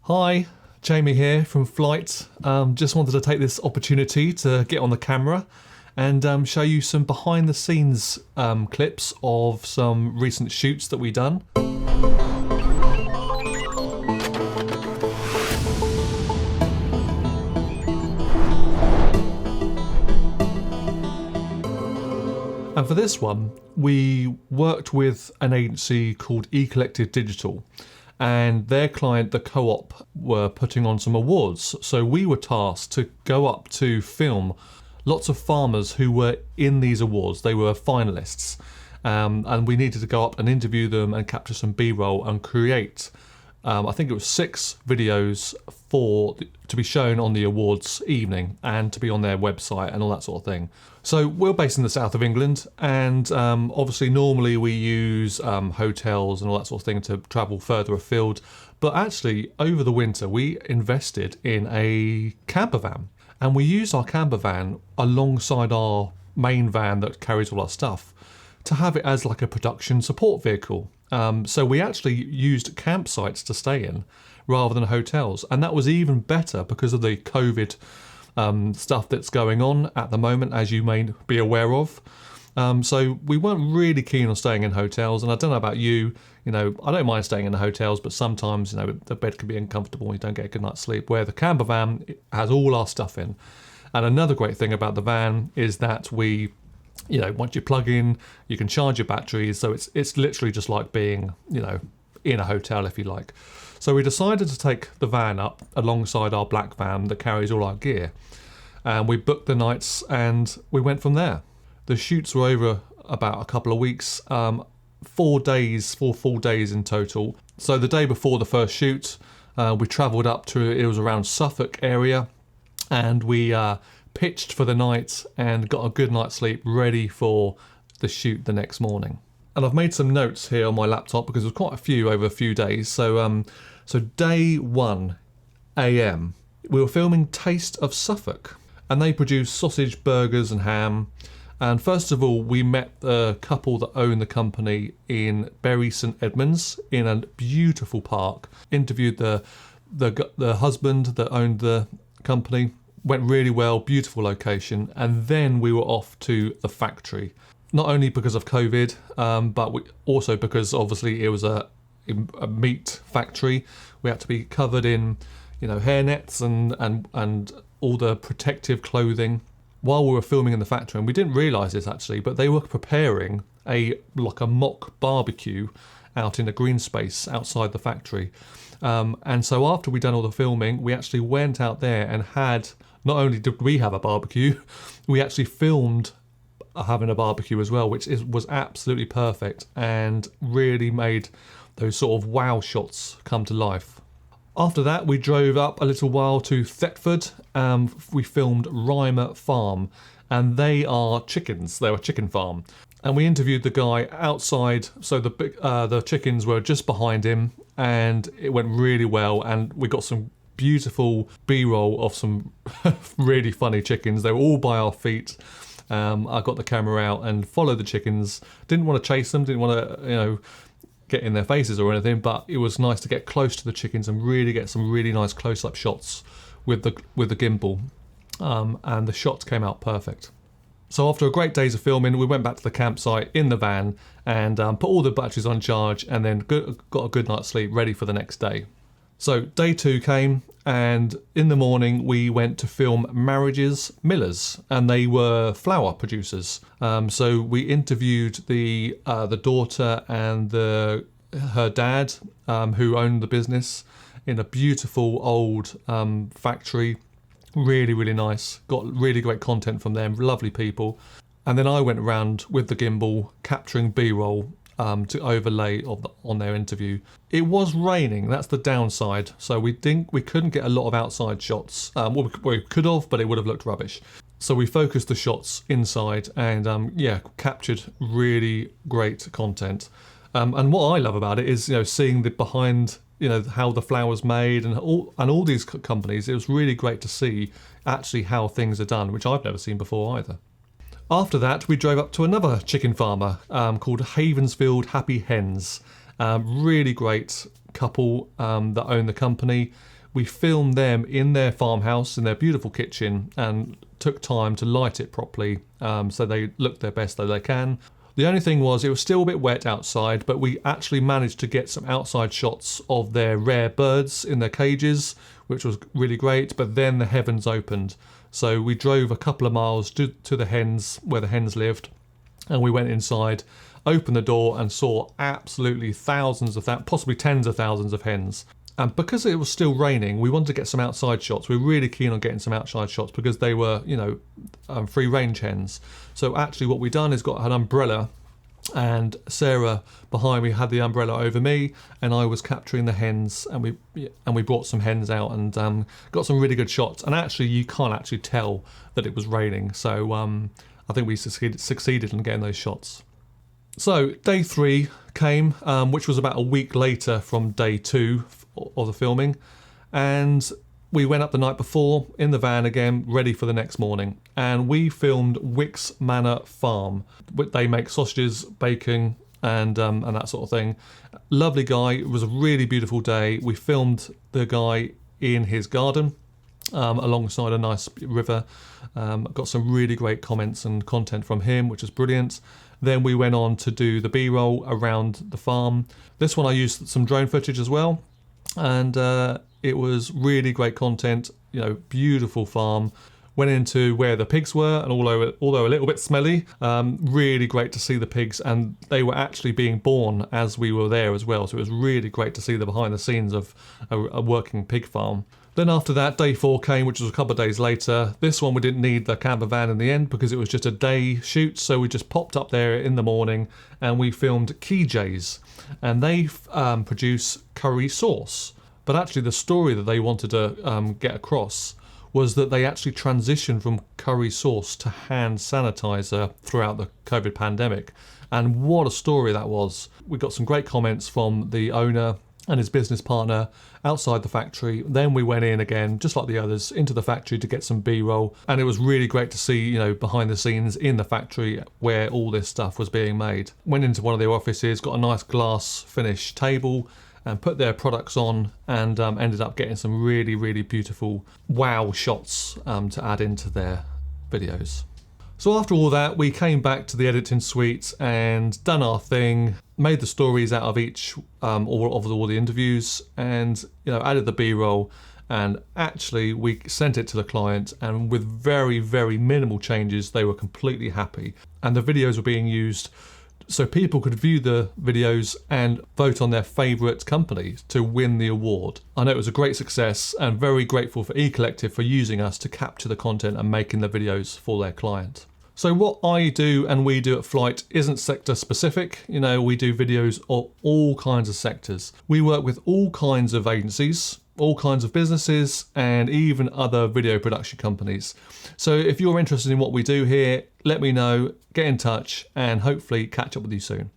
Hi, Jamie here from Flight. Just wanted to take this opportunity to get on the camera and show you some behind the scenes clips of some recent shoots that we done. And for this one, we worked with an agency called eCollective Digital, and their client, the Co-op, were putting on some awards. So we were tasked to go up to film lots of farmers who were in these awards. They were finalists, and we needed to go up and interview them and capture some B-roll and create, I think it was 6 videos to be shown on the awards evening and to be on their website and all that sort of thing. So we're based in the south of England, and obviously normally we use hotels and all that sort of thing to travel further afield, but actually over the winter we invested in a camper van, and we used our camper van alongside our main van that carries all our stuff to have it as like a production support vehicle. So we actually used campsites to stay in rather than hotels, and that was even better because of the COVID stuff that's going on at the moment, as you may be aware of. So we weren't really keen on staying in hotels, and I don't know about you, I don't mind staying in the hotels, but sometimes, the bed can be uncomfortable and you don't get a good night's sleep, where the camper van has all our stuff in. And another great thing about the van is that we, once you plug in, you can charge your batteries, so it's literally just like being, in a hotel, if you like. So we decided to take the van up alongside our black van that carries all our gear, and we booked the nights and we went from there. The shoots were over about a couple of weeks, 4 full days in total. So the day before the first shoot, we travelled up to, it was around Suffolk area, and we pitched for the night and got a good night's sleep ready for the shoot the next morning. And I've made some notes here on my laptop because there's quite a few over a few days. So day 1 a.m. we were filming Taste of Suffolk, and they produce sausage, burgers and ham. And first of all, we met the couple that own the company in Bury St Edmunds in a beautiful park. Interviewed the husband that owned the company. Went really well, beautiful location. And then we were off to the factory. Not only because of COVID, but also because obviously it was a meat factory. We had to be covered in, hairnets and all the protective clothing while we were filming in the factory. And we didn't realise this actually, but they were preparing a mock barbecue out in a green space outside the factory. And so after we'd done all the filming, we actually went out there and not only did we have a barbecue, we actually filmed having a barbecue as well, which was absolutely perfect and really made those sort of wow shots come to life. After that, we drove up a little while to Thetford. We filmed Reimer Farm, and they are chickens. They're a chicken farm. And we interviewed the guy outside, so the chickens were just behind him, and it went really well, and we got some beautiful B-roll of some really funny chickens. They were all by our feet. I got the camera out and followed the chickens. Didn't want to chase them, didn't want to, get in their faces or anything, but it was nice to get close to the chickens and really get some really nice close-up shots with the gimbal. And the shots came out perfect. So after a great days of filming, we went back to the campsite in the van and put all the batteries on charge, and then got a good night's sleep ready for the next day. So day 2 came, and in the morning we went to film Marriages Millers, and they were flour producers. So we interviewed the daughter and her dad, who owned the business, in a beautiful old factory. Really, really nice. Got really great content from them. Lovely people. And then I went around with the gimbal capturing B-roll to overlay on their interview. It was raining, that's the downside, so we couldn't get a lot of outside shots. We could have, but it would have looked rubbish. So we focused the shots inside and captured really great content. And what I love about it is seeing the behind, how the flour's made and all these companies. It was really great to see actually how things are done, which I've never seen before either. After that, we drove up to another chicken farmer called Havensfield Happy Hens. Really great couple that own the company. We filmed them in their farmhouse, in their beautiful kitchen, and took time to light it properly so they look their best though they can. The only thing was it was still a bit wet outside, but we actually managed to get some outside shots of their rare birds in their cages, which was really great. But then the heavens opened. So we drove a couple of miles to the hens, where the hens lived, and we went inside, opened the door and saw absolutely thousands of that, possibly tens of thousands of hens. And because it was still raining, we wanted to get some outside shots. We were really keen on getting some outside shots because they were, free range hens. So actually what we done is got an umbrella, and Sarah behind me had the umbrella over me, and I was capturing the hens, and we brought some hens out and got some really good shots. And actually you can't actually tell that it was raining. So I think we succeeded in getting those shots. So day 3 came, which was about a week later from day 2 of the filming, and we went up the night before in the van again, ready for the next morning, and we filmed Wicks Manor Farm. They make sausages, bacon, and that sort of thing. Lovely guy. It was a really beautiful day. We filmed the guy in his garden alongside a nice river. Got some really great comments and content from him, which was brilliant. Then we went on to do the B-roll around the farm. This one I used some drone footage as well, and it was really great content. Beautiful farm. Went into where the pigs were, and although a little bit smelly, really great to see the pigs, and they were actually being born as we were there as well. So it was really great to see the behind the scenes of a working pig farm. Then after that, day 4 came, which was a couple of days later. This one we didn't need the camper van in the end because it was just a day shoot. So we just popped up there in the morning and we filmed KJs, and they produce curry sauce. But actually the story that they wanted to get across was that they actually transitioned from curry sauce to hand sanitizer throughout the COVID pandemic. And what a story that was. We got some great comments from the owner and his business partner outside the factory. Then we went in again, just like the others, into the factory to get some B-roll. And it was really great to see, behind the scenes in the factory where all this stuff was being made. Went into one of their offices, got a nice glass finish table, and put their products on, and ended up getting some really, really beautiful wow shots to add into their videos. So after all that, we came back to the editing suite and done our thing, made the stories out of each all the interviews, and added the B-roll, and actually we sent it to the client, and with very, very minimal changes, they were completely happy. And the videos were being used so people could view the videos and vote on their favourite company to win the award. I know it was a great success, and very grateful for eCollective for using us to capture the content and making the videos for their client. So what I do and we do at Flight isn't sector specific. We do videos of all kinds of sectors. We work with all kinds of agencies, all kinds of businesses, and even other video production companies. So if you're interested in what we do here, let me know, get in touch, and hopefully catch up with you soon.